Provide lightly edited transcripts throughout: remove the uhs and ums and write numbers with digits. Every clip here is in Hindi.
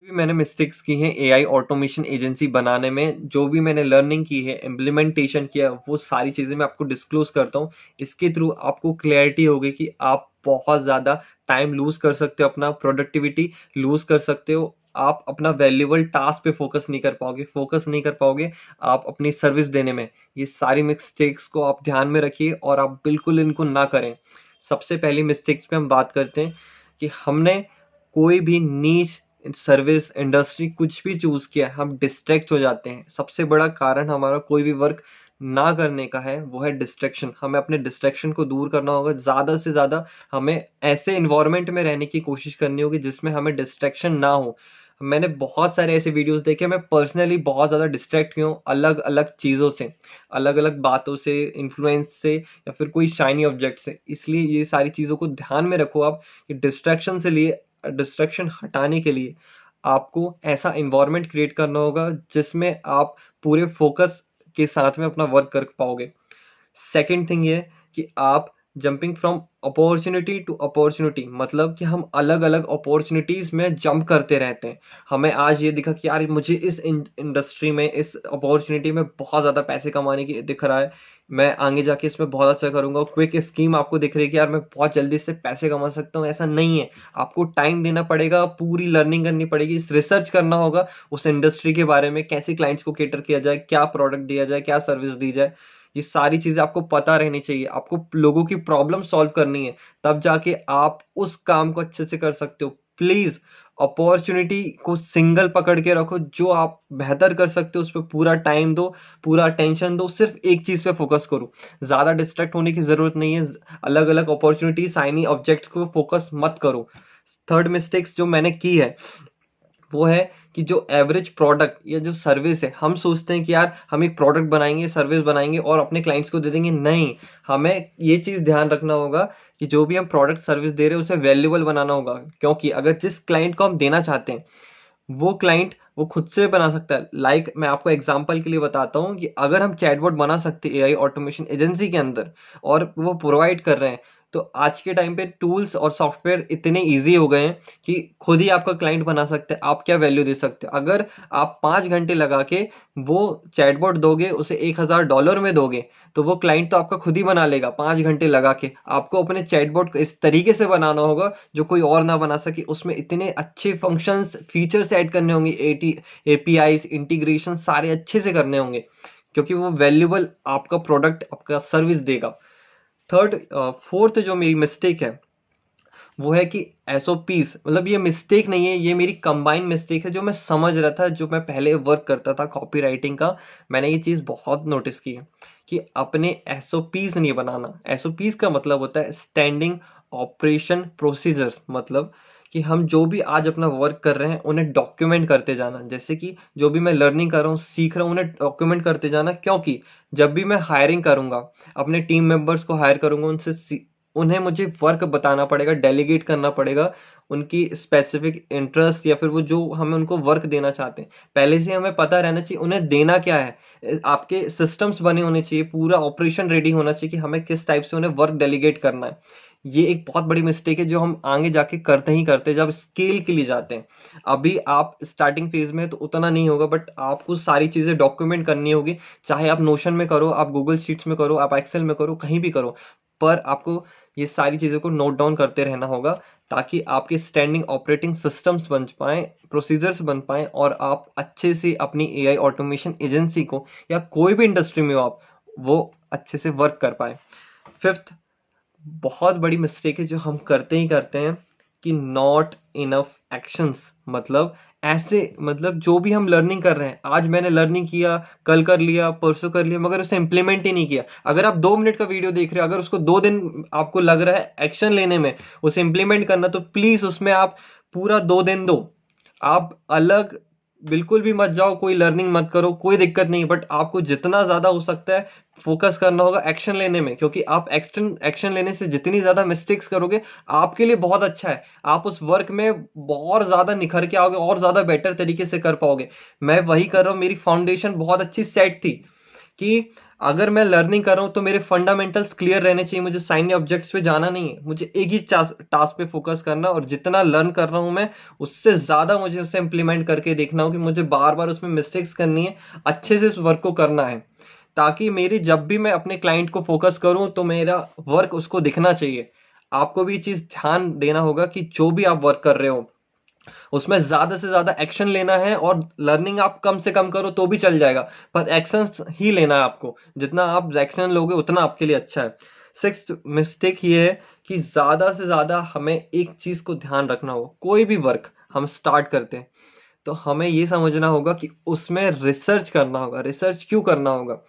भी मैंने मिस्टेक्स की हैं एआई ऑटोमेशन एजेंसी बनाने में, जो भी मैंने लर्निंग की है, इम्प्लीमेंटेशन किया, वो सारी चीज़ें मैं आपको डिस्क्लोज़ करता हूँ। इसके थ्रू आपको क्लैरिटी होगी कि आप बहुत ज़्यादा टाइम लूज़ कर सकते हो, अपना प्रोडक्टिविटी लूज़ कर सकते हो। आप अपना वैल्यूएबल टास्क पे फ़ोकस नहीं कर पाओगे आप अपनी सर्विस देने में। ये सारी मिस्टेक्स को आप ध्यान में रखिए और आप बिल्कुल इनको ना करें। सबसे पहली मिस्टेक्स पे हम बात करते हैं कि हमने कोई भी नीश सर्विस इंडस्ट्री कुछ भी चूज किया, हम डिस्ट्रैक्ट हो जाते हैं। सबसे बड़ा कारण हमारा कोई भी वर्क ना करने का है, वो है डिस्ट्रैक्शन। हमें अपने डिस्ट्रैक्शन को दूर करना होगा। ज़्यादा से ज़्यादा हमें ऐसे इन्वायरमेंट में रहने की कोशिश करनी होगी जिसमें हमें डिस्ट्रैक्शन ना हो। मैंने बहुत सारे ऐसे वीडियोस देखे, मैं पर्सनली बहुत ज़्यादा डिस्ट्रैक्ट हुआ हूँ अलग अलग चीज़ों से, अलग अलग बातों से, इन्फ्लुएंस से, या फिर कोई शाइनी ऑब्जेक्ट से। इसलिए ये सारी चीज़ों को ध्यान में रखो आप कि डिस्ट्रैक्शन हटाने के लिए आपको ऐसा एनवायरनमेंट क्रिएट करना होगा जिसमें आप पूरे फोकस के साथ में अपना वर्क कर पाओगे। सेकंड थिंग ये कि आप jumping from opportunity to opportunity, मतलब कि हम अलग अलग अपॉर्चुनिटीज में जंप करते रहते हैं। हमें आज ये दिखा कि यार मुझे इस इंडस्ट्री में, इस अपॉर्चुनिटी में बहुत ज़्यादा पैसे कमाने की दिख रहा है, मैं आगे जाके इसमें बहुत अच्छा करूंगा। क्विक स्कीम आपको दिख रही है कि यार मैं बहुत जल्दी इससे पैसे कमा सकता हूँ। ऐसा नहीं है। आपको टाइम देना पड़ेगा, पूरी लर्निंग करनी पड़ेगी, रिसर्च करना होगा उस इंडस्ट्री के बारे में, कैसे क्लाइंट्स को केटर किया जाए, क्या प्रोडक्ट दिया जाए, क्या सर्विस दी जाए। ये सारी चीज़ें आपको पता रहनी चाहिए। आपको लोगों की प्रॉब्लम सॉल्व करनी है, तब जाके आप उस काम को अच्छे से कर सकते हो। प्लीज़ अपॉर्चुनिटी को सिंगल पकड़ के रखो, जो आप बेहतर कर सकते हो उस पर पूरा टाइम दो, पूरा अटेंशन दो, सिर्फ एक चीज़ पे फोकस करो। ज़्यादा डिस्ट्रैक्ट होने की ज़रूरत नहीं है। अलग अलग अपॉर्चुनिटी, साइनी ऑब्जेक्ट्स को फोकस मत करो। थर्ड मिस्टेक्स जो मैंने की है वो है कि जो एवरेज प्रोडक्ट या जो सर्विस है, हम सोचते हैं कि यार हम एक प्रोडक्ट बनाएंगे, सर्विस बनाएंगे और अपने क्लाइंट्स को दे देंगे। नहीं, हमें ये चीज़ ध्यान रखना होगा कि जो भी हम प्रोडक्ट सर्विस दे रहे हैं उसे वैल्यूएबल बनाना होगा। क्योंकि अगर जिस क्लाइंट को हम देना चाहते हैं वो क्लाइंट वो खुद से बना सकता है। मैं आपको एग्जांपल के लिए बताता हूँ कि अगर हम चैटबॉट बना सकते हैं एआई ऑटोमेशन एजेंसी के अंदर और वो प्रोवाइड कर रहे हैं, तो आज के टाइम पे टूल्स और सॉफ्टवेयर इतने इजी हो गए हैं कि खुद ही आपका क्लाइंट बना सकते हैं। आप क्या वैल्यू दे सकते हो? अगर आप 5 घंटे लगा के वो चैटबॉट दोगे, उसे $1000 में दोगे, तो वो क्लाइंट तो आपका खुद ही बना लेगा 5 घंटे लगा के। आपको अपने चैटबॉट को इस तरीके से बनाना होगा जो कोई और ना बना सके। उसमें इतने अच्छे फंक्शंस, फीचर्स ऐड करने होंगे, एपीआईज, इंटीग्रेशन सारे अच्छे से करने होंगे, क्योंकि वो वैल्यूबल आपका प्रोडक्ट, आपका सर्विस देगा। फोर्थ जो मेरी मिस्टेक है वो है कि एसओपीज, मतलब ये मिस्टेक नहीं है, ये मेरी कंबाइन मिस्टेक है। जो मैं समझ रहा था, जो मैं पहले वर्क करता था कॉपी राइटिंग का, मैंने ये चीज़ बहुत नोटिस की है कि अपने एसओपीज नहीं बनाना। एसओपीज का मतलब होता है स्टैंडिंग ऑपरेशन प्रोसीजर्स, मतलब कि हम जो भी आज अपना वर्क कर रहे हैं उन्हें डॉक्यूमेंट करते जाना। जैसे कि जो भी मैं लर्निंग कर रहा हूँ, सीख रहा हूँ, उन्हें डॉक्यूमेंट करते जाना। क्योंकि जब भी मैं हायरिंग करूँगा, अपने टीम मेंबर्स को हायर करूँगा, उन्हें मुझे वर्क बताना पड़ेगा, डेलीगेट करना पड़ेगा उनकी स्पेसिफिक इंटरेस्ट, या फिर वो जो हमें उनको वर्क देना चाहते हैं पहले से हमें पता रहना चाहिए उन्हें देना क्या है। आपके सिस्टम्स बने होने चाहिए, पूरा ऑपरेशन रेडी होना चाहिए कि हमें किस टाइप से उन्हें वर्क डेलीगेट करना है। ये एक बहुत बड़ी मिस्टेक है जो हम आगे जाके करते ही करते जब स्केल के लिए जाते हैं। अभी आप स्टार्टिंग फेज में तो उतना नहीं होगा, बट आपको सारी चीज़ें डॉक्यूमेंट करनी होगी। चाहे आप नोशन में करो, आप गूगल शीट्स में करो, आप एक्सेल में करो, कहीं भी करो, पर आपको ये सारी चीज़ों को नोट डाउन करते रहना होगा, ताकि आपके स्टैंडिंग ऑपरेटिंग सिस्टम्स बन पाएँ, प्रोसीजर्स बन पाएँ, और आप अच्छे से अपनी एआई ऑटोमेशन एजेंसी को, या कोई भी इंडस्ट्री में हो आप, वो अच्छे से वर्क कर पाएँ। फिफ्थ बहुत बड़ी मिस्टेक है जो हम करते ही करते हैं कि नॉट इनफ एक्शंस, मतलब ऐसे, मतलब जो भी हम लर्निंग कर रहे हैं, आज मैंने लर्निंग किया, कल कर लिया, परसों कर लिया, मगर उसे इंप्लीमेंट ही नहीं किया। अगर आप 2 मिनट का वीडियो देख रहे हो, अगर उसको 2 दिन आपको लग रहा है एक्शन लेने में, उसे इंप्लीमेंट करना, तो प्लीज उसमें आप पूरा 2 दिन दो। आप अलग बिल्कुल भी मत जाओ, कोई लर्निंग मत करो, कोई दिक्कत नहीं, बट आपको जितना ज्यादा हो सकता है फोकस करना होगा एक्शन लेने में। क्योंकि आप एक्शन लेने से जितनी ज्यादा मिस्टेक्स करोगे, आपके लिए बहुत अच्छा है। आप उस वर्क में और ज्यादा निखर के आओगे, और ज्यादा बेटर तरीके से कर पाओगे। मैं वही कर रहा हूँ, मेरी फाउंडेशन बहुत अच्छी सेट थी कि अगर मैं लर्निंग कर रहा हूँ तो मेरे फंडामेंटल्स क्लियर रहने चाहिए, मुझे साइन्य ऑब्जेक्ट्स पे जाना नहीं है, मुझे एक ही टास्क पे फोकस करना, और जितना लर्न कर रहा हूँ मैं उससे ज़्यादा मुझे उसे इम्प्लीमेंट करके देखना हो कि मुझे बार बार उसमें मिस्टेक्स करनी है, अच्छे से उस वर्क को करना है, ताकि मेरी जब भी मैं अपने क्लाइंट को फोकस करूँ तो मेरा वर्क उसको दिखना चाहिए। आपको भी ये चीज़ ध्यान देना होगा कि जो भी आप वर्क कर रहे हो उसमें ज़्यादा से ज़्यादा एक्शन लेना है, और लर्निंग आप कम से कम करो तो भी चल जाएगा, पर एक्शन ही लेना है आपको। जितना आप एक्शन लोगे उतना आपके लिए अच्छा है। सिक्स्थ मिस्टेक ये है कि ज़्यादा से ज़्यादा हमें एक चीज़ को ध्यान रखना होगा। कोई भी वर्क हम स्टार्ट करते हैं तो हमें ये समझना होगा कि उसमें रिसर्च करना होगा। रिसर्च क्यों करना होगा?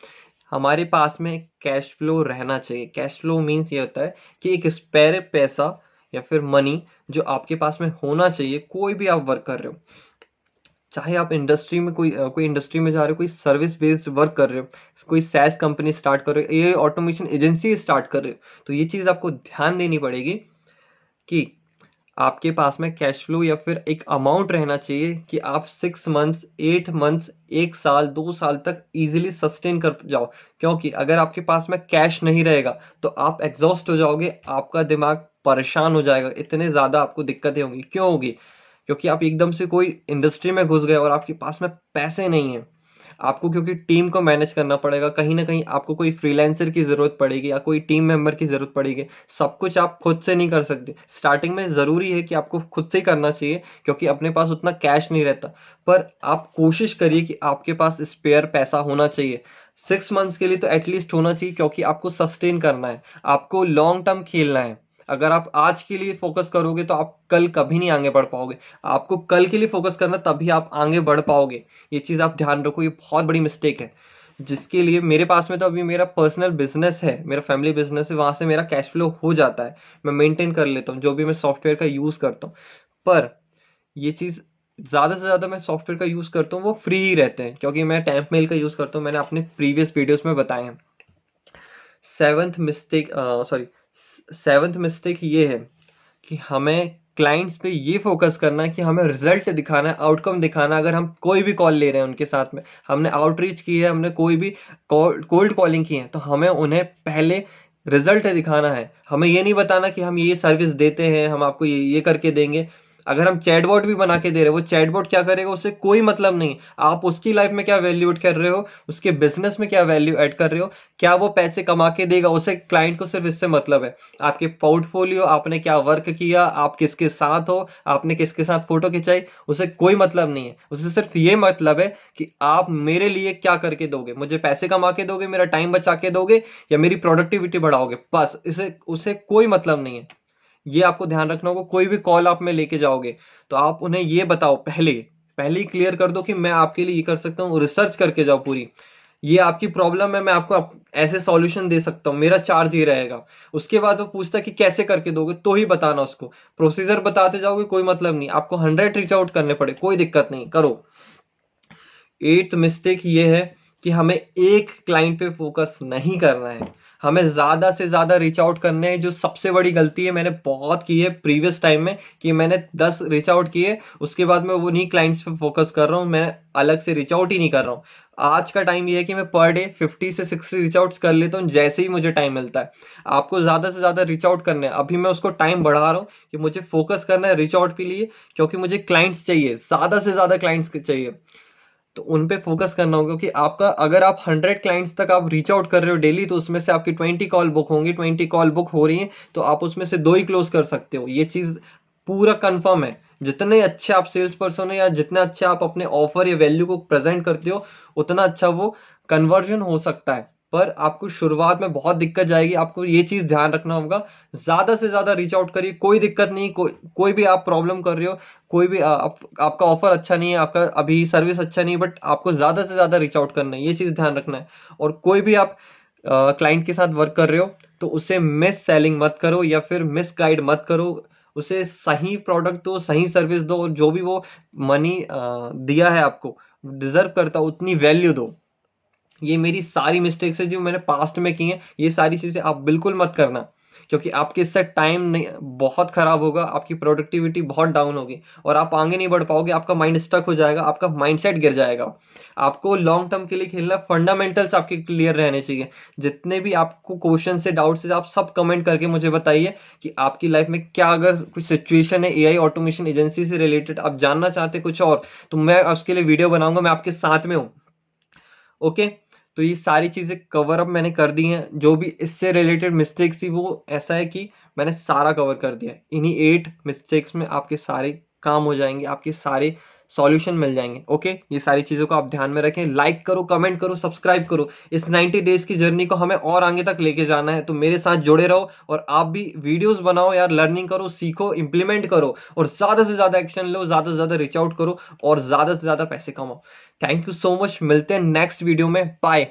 हमारे पास में कैश फ्लो रहना चाहिए। कैश फ्लो मीन्स ये होता है कि एक स्पेयर पैसा या फिर मनी जो आपके पास में होना चाहिए, कोई भी आप वर्क कर रहे हो, चाहे आप इंडस्ट्री में कोई इंडस्ट्री में जा रहे हो, कोई सर्विस बेस्ड वर्क कर रहे हो, कोई सैस कंपनी स्टार्ट कर रहे हो, ये ऑटोमेशन एजेंसी स्टार्ट कर रहे हो, तो ये चीज़ आपको ध्यान देनी पड़ेगी कि आपके पास में कैश फ्लो या फिर एक अमाउंट रहना चाहिए कि आप 6 मंथ्स, 8 मंथ्स, 1 साल, 2 साल तक इजीली सस्टेन कर जाओ। क्योंकि अगर आपके पास में कैश नहीं रहेगा तो आप एग्जॉस्ट हो जाओगे, आपका दिमाग परेशान हो जाएगा, इतने ज़्यादा आपको दिक्कतें होंगी। क्यों होगी? क्योंकि आप एकदम से कोई इंडस्ट्री में घुस गए और आपके पास में पैसे नहीं हैं। आपको क्योंकि टीम को मैनेज करना पड़ेगा, कहीं न कहीं आपको कोई फ्रीलांसर की ज़रूरत पड़ेगी या कोई टीम मेंबर की ज़रूरत पड़ेगी। सब कुछ आप खुद से नहीं कर सकते। स्टार्टिंग में ज़रूरी है कि आपको खुद से ही करना चाहिए, क्योंकि अपने पास उतना कैश नहीं रहता। पर आप कोशिश करिए कि आपके पास स्पेयर पैसा होना चाहिए। 6 मंथ्स के लिए तो एटलीस्ट होना चाहिए, क्योंकि आपको सस्टेन करना है, आपको लॉन्ग टर्म खेलना है। अगर आप आज के लिए फ़ोकस करोगे तो आप कल कभी नहीं आगे बढ़ पाओगे। आपको कल के लिए फ़ोकस करना, तभी आप आगे बढ़ पाओगे। ये चीज़ आप ध्यान रखो, ये बहुत बड़ी मिस्टेक है। जिसके लिए मेरे पास में तो अभी मेरा पर्सनल बिज़नेस है, मेरा फैमिली बिज़नेस है, वहाँ से मेरा कैश फ्लो हो जाता है। मैं मेंटेन कर लेता हूँ, जो भी मैं सॉफ्टवेयर का यूज़ करता हूँ। पर ये चीज़ ज़्यादा से ज़्यादा मैं सॉफ्टवेयर का यूज़ करता हूँ, वो फ्री ही रहते हैं, क्योंकि मैं टेम्पमेल का यूज़ करता हूँ, मैंने अपने प्रीवियस वीडियोज़ में बताए हैं। सेवंथ मिस्टेक ये है कि हमें क्लाइंट्स पे ये फोकस करना है कि हमें रिजल्ट दिखाना है, आउटकम दिखाना है। अगर हम कोई भी कॉल ले रहे हैं उनके साथ में, हमने आउटरीच की है, हमने कोई भी कोल्ड कॉलिंग की है, तो हमें उन्हें पहले रिजल्ट दिखाना है। हमें ये नहीं बताना कि हम ये सर्विस देते हैं, हम आपको ये करके देंगे। अगर हम चैटबॉट भी बना के दे रहे हैं, वो चैटबॉट क्या करेगा उससे कोई मतलब नहीं। आप उसकी लाइफ में क्या वैल्यू ऐड कर रहे हो, उसके बिजनेस में क्या वैल्यू ऐड कर रहे हो, क्या वो पैसे कमा के देगा, उसे क्लाइंट को सिर्फ इससे मतलब है। आपके पोर्टफोलियो, आपने क्या वर्क किया, आप किसके साथ हो, आपने किसके साथ फोटो खिंचाई, उसे कोई मतलब नहीं है। उसे सिर्फ ये मतलब है कि आप मेरे लिए क्या करके दोगे, मुझे पैसे कमा के दोगे, मेरा टाइम बचा के दोगे, या मेरी प्रोडक्टिविटी बढ़ाओगे। बस इसे उसे कोई मतलब नहीं है। ये आपको ध्यान रखना होगा। कोई भी कॉल आप में लेके जाओगे तो आप उन्हें ये बताओ, पहले पहले ही क्लियर कर दो कि मैं आपके लिए ये कर सकता हूँ, रिसर्च करके जाओ पूरी। ये आपकी प्रॉब्लम है, मैं आपको ऐसे सॉल्यूशन दे सकता हूँ, मेरा चार्ज ये रहेगा। उसके बाद वो पूछता है कि कैसे करके दोगे, तो ही बताना उसको। प्रोसीजर बताते जाओगे कोई मतलब नहीं, आपको 100 रीच आउट करने पड़े कोई दिक्कत नहीं, करो। एट्थ मिस्टेक ये है कि हमें एक क्लाइंट पे फोकस नहीं करना है, हमें ज़्यादा से ज़्यादा रीच आउट करने हैं। जो सबसे बड़ी गलती है, मैंने बहुत की है प्रीवियस टाइम में, कि मैंने 10 रीच आउट किए, उसके बाद मैं उन्हीं क्लाइंट्स पे फोकस कर रहा हूँ, मैं अलग से रीच आउट ही नहीं कर रहा हूँ। आज का टाइम ये है कि मैं पर डे 50 से 60 रीच आउट्स कर लेता हूँ, जैसे ही मुझे टाइम मिलता है। आपको ज़्यादा से ज़्यादा रीच आउट करना है, अभी मैं उसको टाइम बढ़ा रहा हूँ कि मुझे फोकस करना है रीच आउट के लिए, क्योंकि मुझे क्लाइंट्स चाहिए, ज़्यादा से ज़्यादा क्लाइंट्स चाहिए। तो उन पे फोकस करना होगा कि आपका, अगर आप 100 क्लाइंट्स तक आप रीच आउट कर रहे हो डेली, तो उसमें से आपकी 20 कॉल बुक होंगी। 20 कॉल बुक हो रही हैं तो आप उसमें से 2 ही क्लोज कर सकते हो। ये चीज़ पूरा कंफर्म है। जितने अच्छे आप सेल्स पर्सन हो, या जितने अच्छे आप अपने ऑफर या वैल्यू को प्रेजेंट करते हो, उतना अच्छा वो कन्वर्जन हो सकता है। पर आपको शुरुआत में बहुत दिक्कत जाएगी, आपको ये चीज़ ध्यान रखना होगा। ज़्यादा से ज़्यादा रीच आउट करिए, कोई दिक्कत नहीं। कोई भी आप प्रॉब्लम कर रहे हो, कोई भी आपका ऑफर अच्छा नहीं है, आपका अभी सर्विस अच्छा नहीं है, बट आपको ज़्यादा से ज़्यादा रीच आउट करना है, ये चीज़ ध्यान रखना है। और कोई भी आप क्लाइंट के साथ वर्क कर रहे हो तो उसे मिस सेलिंग मत करो, या फिर मिस गाइड मत करो। उसे सही प्रोडक्ट दो, सही सर्विस दो, और जो भी वो मनी दिया है आपको, डिजर्व करता हो उतनी वैल्यू दो। ये मेरी सारी मिस्टेक्स है जो मैंने पास्ट में की हैं, ये सारी चीज़ें आप बिल्कुल मत करना। क्योंकि आपके इससे टाइम नहीं बहुत खराब होगा, आपकी प्रोडक्टिविटी बहुत डाउन होगी और आप आगे नहीं बढ़ पाओगे, आपका माइंड स्टक हो जाएगा, आपका माइंडसेट गिर जाएगा। आपको लॉन्ग टर्म के लिए खेलना, फंडामेंटल्स आपके क्लियर रहने चाहिए। जितने भी आपको क्वेश्चन से डाउट्स है, आप सब कमेंट करके मुझे बताइए कि आपकी लाइफ में क्या अगर कुछ सिचुएशन है एआई ऑटोमेशन एजेंसी से रिलेटेड, आप जानना चाहते कुछ और, तो मैं उसके लिए वीडियो बनाऊंगा, मैं आपके साथ में हूँ। ओके, तो ये सारी चीजें कवर अप मैंने कर दी हैं। जो भी इससे रिलेटेड मिस्टेक्स थी वो ऐसा है कि मैंने सारा कवर कर दिया है। इन्हीं 8 मिस्टेक्स में आपके सारे काम हो जाएंगे, आपके सारे सॉल्यूशन मिल जाएंगे। ओके, ये सारी चीजों को आप ध्यान में रखें। लाइक करो, कमेंट करो, सब्सक्राइब करो। इस 90 डेज की जर्नी को हमें और आगे तक लेके जाना है, तो मेरे साथ जुड़े रहो और आप भी वीडियोस बनाओ यार, लर्निंग करो, सीखो, इंप्लीमेंट करो और ज्यादा से ज्यादा एक्शन लो, ज्यादा से ज्यादा रीच आउट करो और ज्यादा से ज्यादा पैसे कमाओ। थैंक यू सो मच, मिलते हैं नेक्स्ट वीडियो में। बाय।